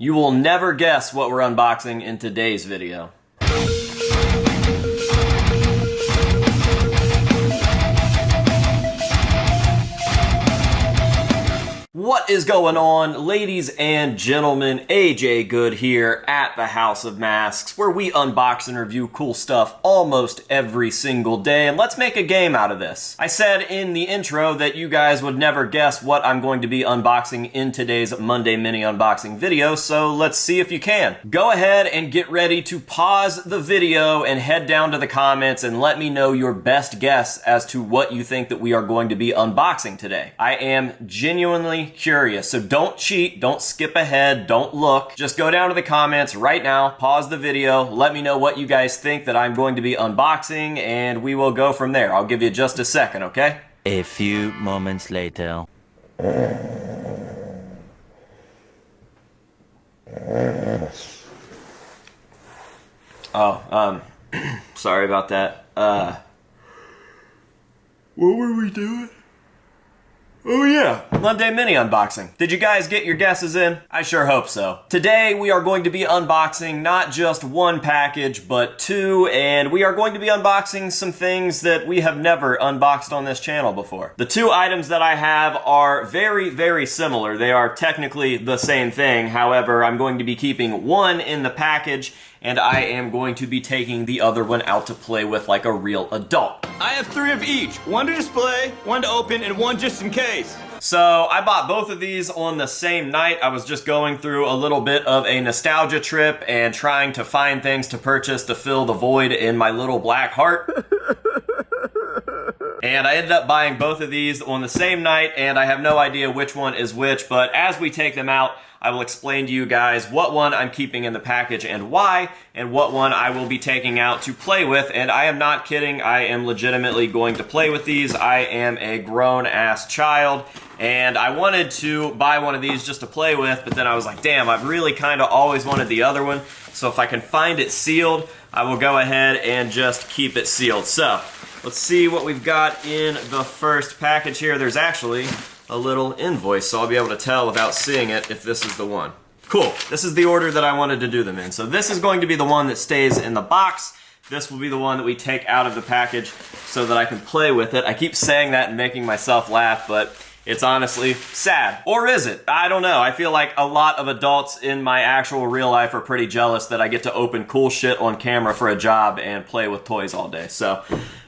You will never guess what we're unboxing in today's video. What is going on, ladies and gentlemen? AJ Good here at the House of Masks, where we unbox and review cool stuff almost every single day, and let's make a game out of this. I said in the intro that you guys would never guess what I'm going to be unboxing in today's Monday mini unboxing video, so let's see if you can. Go ahead and get ready to pause the video and head down to the comments and let me know your best guess as to what you think that we are going to be unboxing today. I am genuinely curious, so don't cheat, don't skip ahead, don't look. Just go down to the comments right now, pause the video, let me know what you guys think that I'm going to be unboxing, and we will go from there. I'll give you just a second, okay? A few moments later. Sorry about that. What were we doing? Oh yeah, Monday mini unboxing. Did you guys get your guesses in? I sure hope so. Today we are going to be unboxing not just one package, but two, and we are going to be unboxing some things that we have never unboxed on this channel before. The two items that I have are very, very similar. They are technically the same thing. However, I'm going to be keeping one in the package, and I am going to be taking the other one out to play with like a real adult. I have 3 of each. One to display, one to open, and one just in case. So I bought both of these on the same night. I was just going through a little bit of a nostalgia trip and trying to find things to purchase to fill the void in my little black heart. And I ended up buying both of these on the same night, and I have no idea which one is which, but as we take them out, I will explain to you guys what one I'm keeping in the package and why, and what one I will be taking out to play with. And I am not kidding, I am legitimately going to play with these. I am a grown-ass child, and I wanted to buy one of these just to play with, but then I was like, damn, I've really kind of always wanted the other one, so if I can find it sealed, I will go ahead and just keep it sealed. So, let's see what we've got in the first package here. There's actually a little invoice, so I'll be able to tell without seeing it if this is the one. Cool, this is the order that I wanted to do them in. So this is going to be the one that stays in the box. This will be the one that we take out of the package so that I can play with it. I keep saying that and making myself laugh, but it's honestly sad. Or is it? I don't know. I feel like a lot of adults in my actual real life are pretty jealous that I get to open cool shit on camera for a job and play with toys all day. So,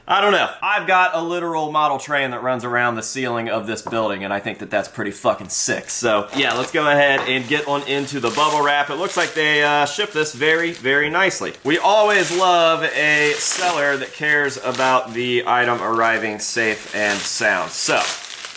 I don't know. I've got a literal model train that runs around the ceiling of this building, and I think that that's pretty fucking sick. So, yeah, let's go ahead and get on into the bubble wrap. It looks like they ship this very, very nicely. We always love a seller that cares about the item arriving safe and sound. So,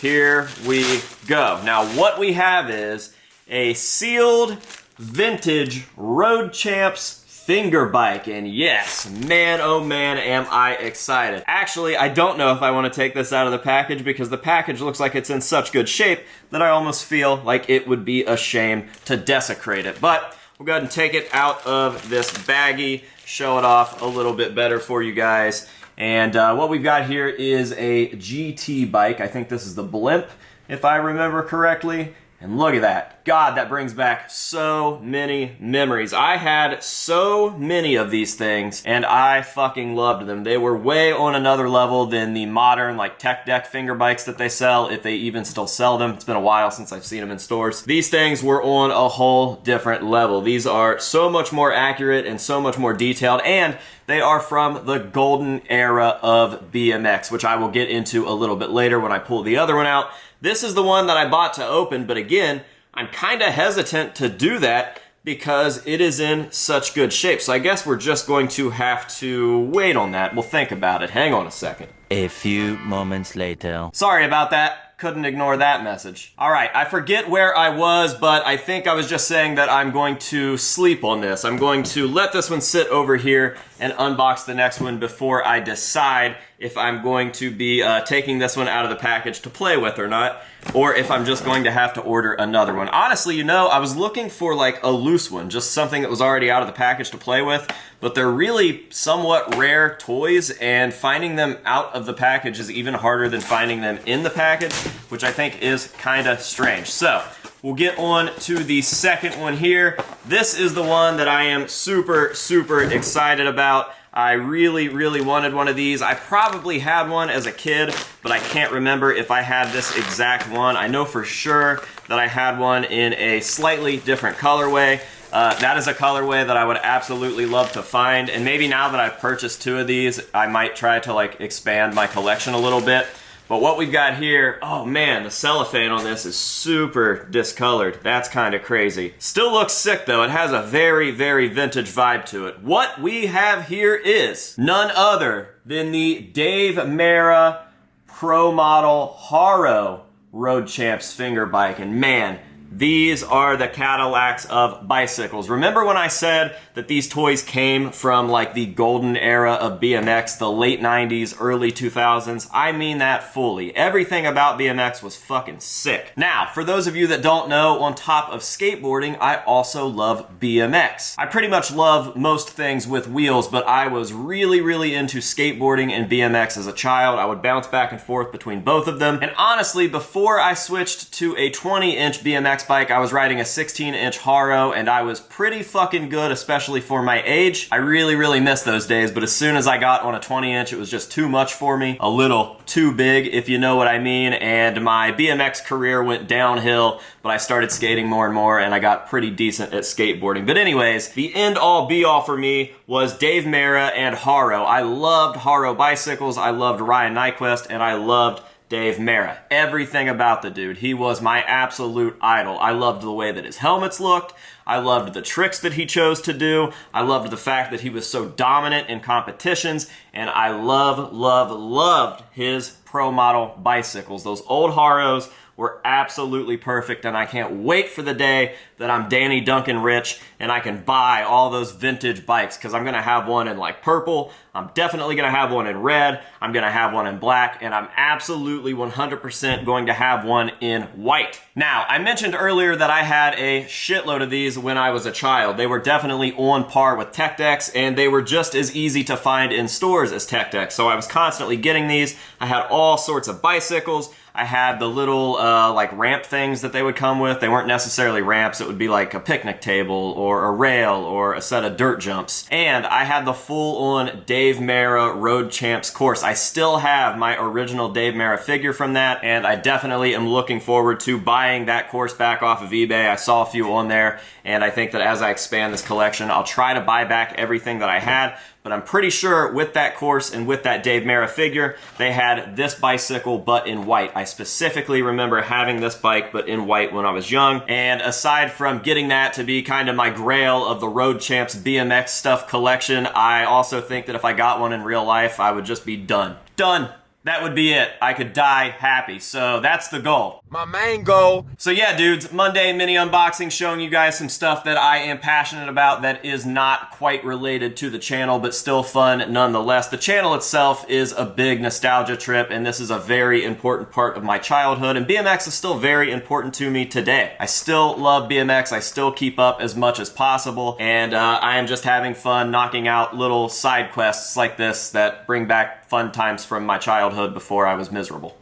here we go. Now, what we have is a sealed vintage Road Champs finger bike, and yes, man, oh man, am I excited. Actually, I don't know if I want to take this out of the package because the package looks like it's in such good shape that I almost feel like it would be a shame to desecrate it. But we'll go ahead and take it out of this baggie, show it off a little bit better for you guys. And what we've got here is a GT bike. I think this is the Blimp, if I remember correctly. And look at that. God, that brings back so many memories. I had so many of these things, and I fucking loved them. They were way on another level than the modern, like, tech deck finger bikes that they sell, if they even still sell them. It's been a while since I've seen them in stores. These things were on a whole different level. These are so much more accurate and so much more detailed, and they are from the golden era of BMX, which I will get into a little bit later when I pull the other one out. This is the one that I bought to open, but again, I'm kind of hesitant to do that because it is in such good shape. So I guess we're just going to have to wait on that. We'll think about it. Hang on a second. A few moments later. Sorry about that. Couldn't ignore that message. All right, I forget where I was, but I think I was just saying that I'm going to sleep on this. I'm going to let this one sit over here and unbox the next one before I decide if I'm going to be taking this one out of the package to play with or not, or if I'm just going to have to order another one. Honestly, you know, I was looking for like a loose one, just something that was already out of the package to play with, but they're really somewhat rare toys, and finding them out of the package is even harder than finding them in the package, which I think is kind of strange. So, we'll get on to the second one here. This is the one that I am super, super excited about. I really, really wanted one of these. I probably had one as a kid, but I can't remember if I had this exact one. I know for sure that I had one in a slightly different colorway. That is a colorway that I would absolutely love to find, and maybe now that I've purchased 2 of these, I might try to like expand my collection a little bit. But what we've got here, oh man, the cellophane on this is super discolored. That's kind of crazy. Still looks sick though. It has a very, very vintage vibe to it. What we have here is none other than the Dave Mara Pro Model Haro Road Champs finger bike. And man, these are the Cadillacs of bicycles. Remember when I said that these toys came from like the golden era of BMX, the late 90s, early 2000s? I mean that fully. Everything about BMX was fucking sick. Now, for those of you that don't know, on top of skateboarding, I also love BMX. I pretty much love most things with wheels, but I was really, really into skateboarding and BMX as a child. I would bounce back and forth between both of them. And honestly, before I switched to a 20-inch BMX bike, I was riding a 16-inch Haro, and I was pretty fucking good, especially for my age. I really, really miss those days, but as soon as I got on a 20-inch, it was just too much for me. A little too big, if you know what I mean, and my BMX career went downhill, but I started skating more and more, and I got pretty decent at skateboarding. But anyways, the end-all, be-all for me was Dave Mara and Haro. I loved Haro bicycles, I loved Ryan Nyquist, and I loved Dave Mara. Everything about the dude. He was my absolute idol. I loved the way that his helmets looked. I loved the tricks that he chose to do. I loved the fact that he was so dominant in competitions. And I loved his pro model bicycles. Those old Haros were absolutely perfect, and I can't wait for the day that I'm Danny Duncan rich and I can buy all those vintage bikes, because I'm gonna have one in like purple, I'm definitely gonna have one in red, I'm gonna have one in black, and I'm absolutely 100% going to have one in white. Now, I mentioned earlier that I had a shitload of these when I was a child. They were definitely on par with Tech Decks, and they were just as easy to find in stores as Tech Decks, so I was constantly getting these. I had all sorts of bicycles. I had the little like ramp things that they would come with. They weren't necessarily ramps. It would be like a picnic table or a rail or a set of dirt jumps. And I had the full-on Dave Mara Road Champs course. I still have my original Dave Mara figure from that, and I definitely am looking forward to buying that course back off of eBay. I saw a few on there, and I think that as I expand this collection, I'll try to buy back everything that I had. But I'm pretty sure with that course and with that Dave Mara figure, they had this bicycle but in white. I specifically remember having this bike but in white when I was young. And aside from getting that to be kind of my grail of the Road Champs BMX stuff collection, I also think that if I got one in real life, I would just be done. Done. That would be it. I could die happy. So that's the goal. My main goal. So yeah, dudes, Monday mini unboxing, showing you guys some stuff that I am passionate about that is not quite related to the channel, but still fun nonetheless. The channel itself is a big nostalgia trip, and this is a very important part of my childhood, and BMX is still very important to me today. I still love BMX. I still keep up as much as possible, and I am just having fun knocking out little side quests like this that bring back fun times from my childhood before I was miserable.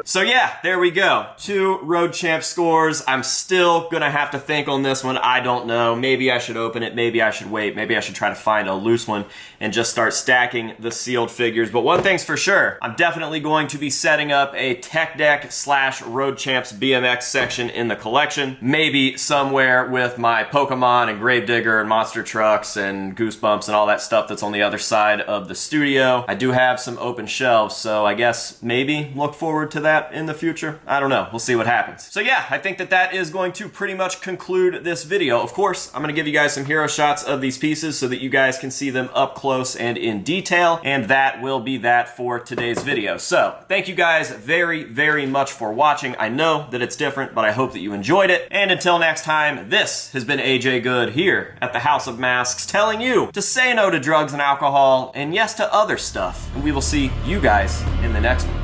So yeah, there we go. 2 Road Champ scores. I'm still gonna have to think on this one. I don't know. Maybe I should open it. Maybe I should wait. Maybe I should try to find a loose one and just start stacking the sealed figures. But one thing's for sure, I'm definitely going to be setting up a Tech Deck / Road Champs BMX section in the collection. Maybe somewhere with my Pokemon and Gravedigger and Monster Trucks and Goosebumps and all that stuff that's on the other side of the studio. I do have some open shelves, so I guess maybe look forward to that in the future. I don't know. We'll see what happens. So yeah, I think that that is going to pretty much conclude this video. Of course, I'm going to give you guys some hero shots of these pieces so that you guys can see them up close and in detail, and that will be that for today's video. So thank you guys very, very much for watching. I know that it's different, but I hope that you enjoyed it. And until next time, this has been AJ Good here at the House of Masks, telling you to say no to drugs and alcohol, and yes to other stuff. And we will see you guys in the next one.